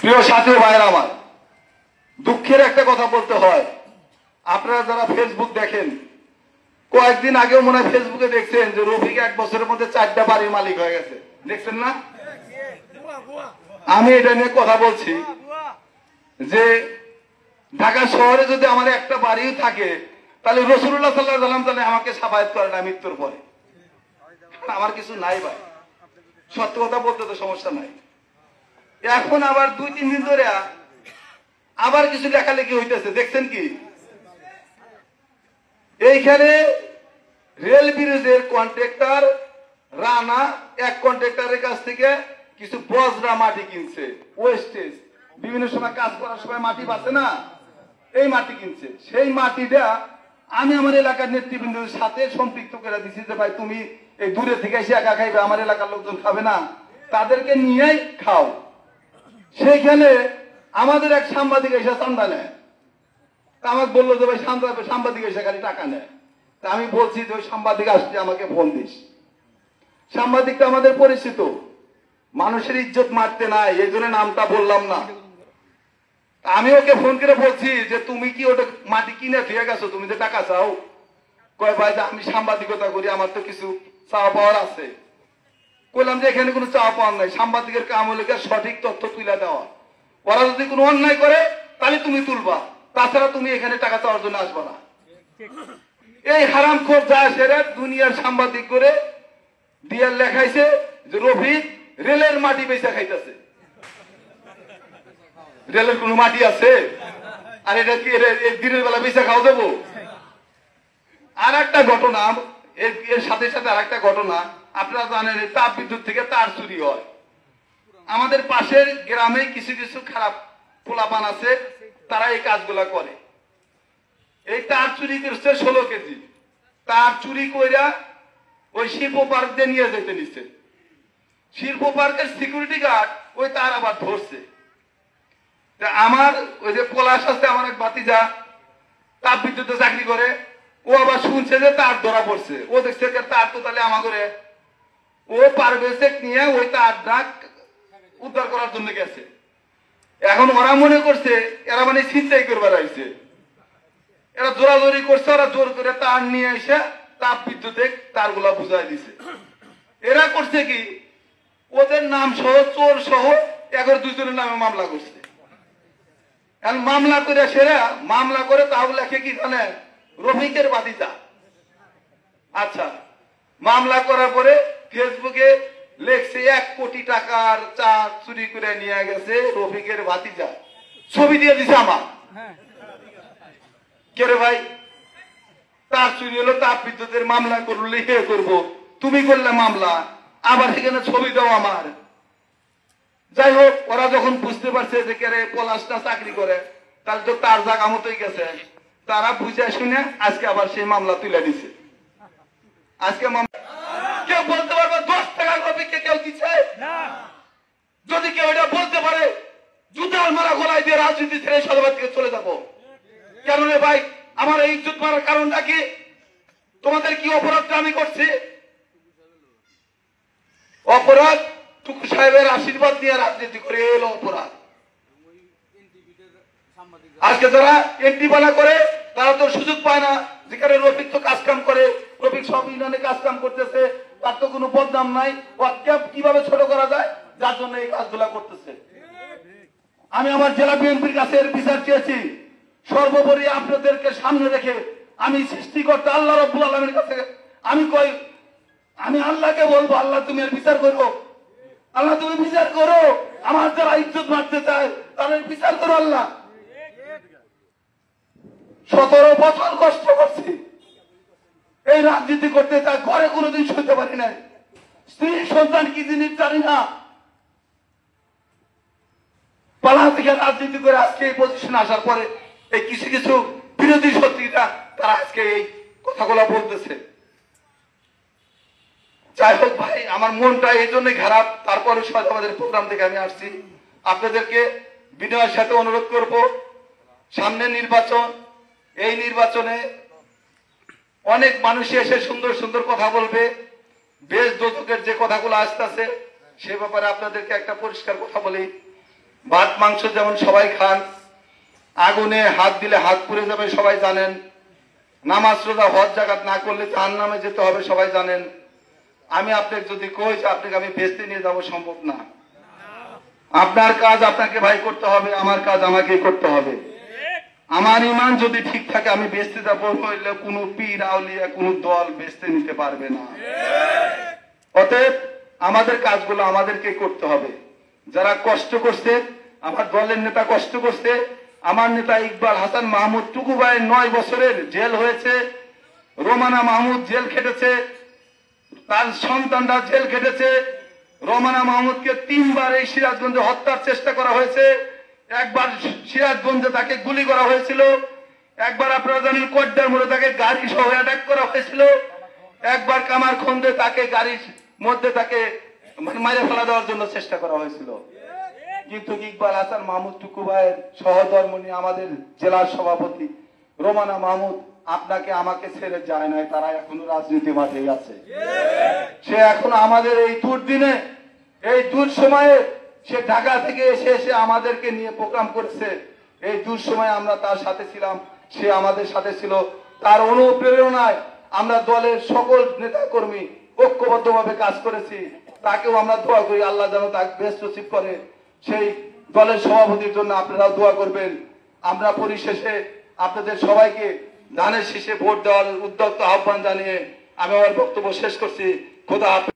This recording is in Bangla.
প্রিয় সাথী ভাইরা আমার, দুঃখের একটা কথা বলতে হয়, আপনারা যারা ফেসবুক দেখেন, কয়েকদিন আগেও মনে হয় ফেসবুকে দেখছেন যে রফিক 1 বছরের মধ্যে 4টা বাড়ির মালিক হয়ে গেছে, দেখছেন না? আমি এটা নিয়ে কথা বলছি যে ঢাকা শহরে যদি আমার একটা বাড়িও থাকে, তাহলে রাসূলুল্লাহ সাল্লাল্লাহু আলাইহি ওয়াসাল্লাম তাহলে আমাকে শাফায়াত করে না মৃত্যুর পরে। আমার কিছু নাই ভাই, সত্য কথা বলতে তো সমস্যা নাই। এখন আবার 2-3 দিন ধরে আবার কিছু লেখালেখি হইতেছে, দেখছেন কি? এইখানে রেল ব্রিজের কন্ট্রাক্টর রানা এক কন্ট্রাক্টরের কাছ থেকে কিছু বজরা মাটি কিনছে, ওয়েস্টেজ, বিভিন্ন সময় কাজ করার সময় মাটি বাঁচে না, এই মাটি কিনছে। সেই মাটিটা আমি আমার এলাকার নেতৃবৃন্দের সাথে সম্পৃক্ত করে দিচ্ছি যে ভাই তুমি এই দূরে থেকে এসে একা খাইবে, আমার এলাকার লোকজন খাবে না, তাদেরকে নিয়েই খাও। সেইখানে আমাদের এক সাংবাদিক এসে চান্দা নেয়, আমাকে বললো যে ভাই সাংবাদিক এসে খালি টাকা নেয়। তা আমি বলছি যে ওই সাংবাদিক আসছে আমাকে ফোন দিস। সাংবাদিকটা আমাদের পরিচিত, মানুষের ইজ্জত মারতে নাই, এই জন্য নামটা বললাম না। আমি ওকে ফোন করে বলছি যে তুমি কি ওটা মাটি কিনে ধুয়ে গেছো, তুমি যে টাকা চাও? কয় ভাই আমি সাংবাদিকতা করি, আমার তো কিছু চাওয়া পাওয়ার আছে। বললাম যে এখানে কোনো চাওয়া পাওয়ার নাই, সাংবাদিকের কাম হলে সঠিক তথ্য তুলে দেওয়া। ওরা যদি কোনো অন্যায় করে তাহলে তুমি তুলবা, তাছাড়া তুমি এখানে টাকা চাওয়ার জন্য আসবা না। এই হারামখোর যা সেরে দুনিয়ার সাংবাদিক করে দিয়ে লেখাইছে যে রফিক রেলের মাটি বেচা খাইতেছে। রেলের কোন মাটি আছে? আর এটা কি দিনের বেলা বেচা খাওয়া দেবো? আর একটা ঘটনা, এর সাথে সাথে আর একটা ঘটনা, আপনারা জানেন তাপ বিদ্যুৎ থেকে তার চুরি হয়। আমাদের পাশের গ্রামে কিছু কিছু খারাপ পোলাপান আছে, তারা এই কাজগুলা করে। এই তার চুরি করছে 16 কেজি তার চুরি কইরা ওই শিল্প পার্ক দিয়ে নিয়ে যেতে নিচ্ছে। শিল্প পার্কের সিকিউরিটি গার্ড ওই তার আবার ধরছে। আমার ওই যে পলাশ আছে, আমার এক ভাতিজা তাপ বিদ্যুতে চাকরি করে, ও আবার শুনছে যে তার ধরা পড়ছে। ও দেখছে তার তো তাহলে আমার করে, ও পারভেজ নিয়ে ওই তার ডাক উদ্ধার করার জন্য গেছে। এখন ওরা মনে করছে এরা মানে ছিনতাই করবার আইছে, এরা জোরাজোরি করছে, ওরা জোর করে তার নিয়ে এসে তাপ বিদ্যুতে তারগুলা বুঝাই দিছে। এরা করছে কি, ওদের নাম সহ চোর সহ 11 জনের নামে মামলা করছে। এখন মামলা করে সেরা মামলা করে তাও লেখে কি জানে, রফিকের ভাতিজা। আচ্ছা, মামলা করার পরে ফেসবুকে লেখছে 1 কোটি টাকার চা চুরি করে নিয়ে গেছে রফিকের ভাতিজা, ছবি দিয়ে দিছে আমার। কে রে ভাই, তার চুরি হলো, তাপ বিদ্যুতের মামলা করলে হে করবো, তুমি করলে মামলা, আবার সেখানে ছবি দাও আমার। যাই হোক, ওরা যখন বুঝতে পারছে যে কে রে পলাশটা চাকরি করে, তাহলে তো তার জায়গা মতোই গেছে, তারা বুঝে শুনে আজকে আবার সেই মামলা তুলে দিছে। আজকে কেউ বলতে পারবে 10 টাকার রফিককে কেউ দিচ্ছে? যদি কেউ এটা বলতে পারে, জুতার মারা গলায় দিয়ে রাজনীতি ছেড়ে সদরবাদ থেকে চলে যাবো। কেন রে ভাই, আমার এই ইজ্জত মারার কারণটা কি? তোমাদের কি অপরাধটা আমি করছি? অপরাধ টুকু সাহেবের আশীর্বাদ দিয়ে রাজনীতি করে এলো অপরাধ। আজকে যারা এন্ট্রি বানা করে তারা তো সুযোগ পায় না, যেখানে রফিক তো কাজ কাম করে, রফিক সব ইউনিয়নে কাজ কাম করতেছে, তার তো কোনো বদনাম নাই, কিভাবে ছোট করা যায়, যার জন্য এই কাজগুলা করতেছে। আমি আমার জেলা বিএনপির কাছে এর বিচার চেয়েছি। সর্বোপরি আপনাদেরকে সামনে রেখে আমি সৃষ্টিকর্তা আল্লাহ রাব্বুল আলামিনের কাছে আমি আল্লাহকে বলবো, আল্লাহ তুমি এর বিচার করো, আল্লাহ তুমি বিচার করো। আমার যারা ইজ্জত মারতে চায় তাদের বিচার করো আল্লাহ। 17 বছর কষ্ট করছি এই রাজনীতি করতে, চাই ঘরে কোনোদিন শুনতে পারি নাই, স্ত্রী সন্তান কি জিনিস জানি না, পালা থেকে রাজনীতি করে আজকে এই পজিশনে আসার পরে এই কিছু কিছু বিরোধী শক্তিটা তারা আজকে এই কথাগুলো বলতেছে। যাই হোক ভাই, আমার মনটা এই জন্যই খারাপ। তারপরে আমাদের প্রোগ্রাম থেকে আমি আসছি, আপনাদেরকে বিনয়ের সাথে অনুরোধ করব, সামনে নির্বাচন, এই নির্বাচনে অনেক মানুষ এসে সুন্দর সুন্দর কথা বলবে, বেশ দোষকের যে কথাগুলো আসতেছে সে ব্যাপারে আপনাদেরকে একটা পরিষ্কার কথা বলি, ভাত মাংস যেমন সবাই খান, আগুনে হাত দিলে হাত পুড়ে যাবে সবাই জানেন, নামাজ রোজা হজ জাকাত না করলে জাহান্নামে যেতে হবে সবাই জানেন। আমি আপনাকে যদি কই যে আপনাকে আমি বেচতে নিয়ে যাব, সম্ভব না। আপনার কাজ আপনাকে ভাই করতে হবে, আমার কাজ আমাকেই করতে হবে। আমার ইমান যদি ঠিক থাকে আমি বেচতে যাবো, হইলে কোনো পীর আউলিয়া কোনো দল বেচতে নিতে পারবে না। অতএব আমাদের কাজগুলো আমাদেরকে করতে হবে। যারা কষ্ট করছে, আমার দলের নেতা কষ্ট করছে, আমার নেতা ইকবাল হাসান মাহমুদ টুকু ভাই 9 বছরের জেল হয়েছে, রোমানা মাহমুদ জেল খেটেছে, তার সন্তানরা জেল খেটেছে। রোমানা মাহমুদকে 3 বার এই সিরাজগঞ্জে হত্যার চেষ্টা করা হয়েছে। একবার সিরাজগঞ্জে তাকে গুলি করা হয়েছিল, একবার আপনারা জানেন কোটদার মোড়ে তাকে গাড়ি সহ অ্যাটাক করা হয়েছিল, একবার কামারখন্দে তাকে গাড়ির মধ্যে তাকে মাইরে ফেলা দেওয়ার জন্য চেষ্টা করা হয়েছিল। কিন্তু ইকবাল হাসান মাহমুদ টুকু ভাইয়ের সহধর্মণী আমাদের জেলার সভাপতি রোমানা মাহমুদ আপনাকে আমাকে ছেড়ে যায় নাই, তারা এখনো রাজনীতি মাঠেই আছে। সে এখন আমাদের এই দুর্দিনে, এই দুঃসময়ে সে ঢাকা থেকে এসে আমাদেরকে নিয়ে প্রোগ্রাম করেছে। এই দুঃসময়ে আমরা তার সাথে ছিলাম, সে আমাদের সাথে ছিল। তার অনুপ্রেরণায় আমরা দলের সকল নেতা কর্মী ঐক্যবদ্ধভাবে কাজ করেছি। তাকেও আমরা দোয়া করি, আল্লাহ যেন তাকে বেস্ট নসিব করে। সেই দলের সভাপতির জন্য আপনারা দোয়া করবেন। আমরা পরিশেষে আপনাদের সবাইকে ধানের শীষে ভোট দেওয়ার উদ্যোক্ত আহ্বান জানিয়ে আমি আমার বক্তব্য শেষ করছি। খোদা হাফেজ।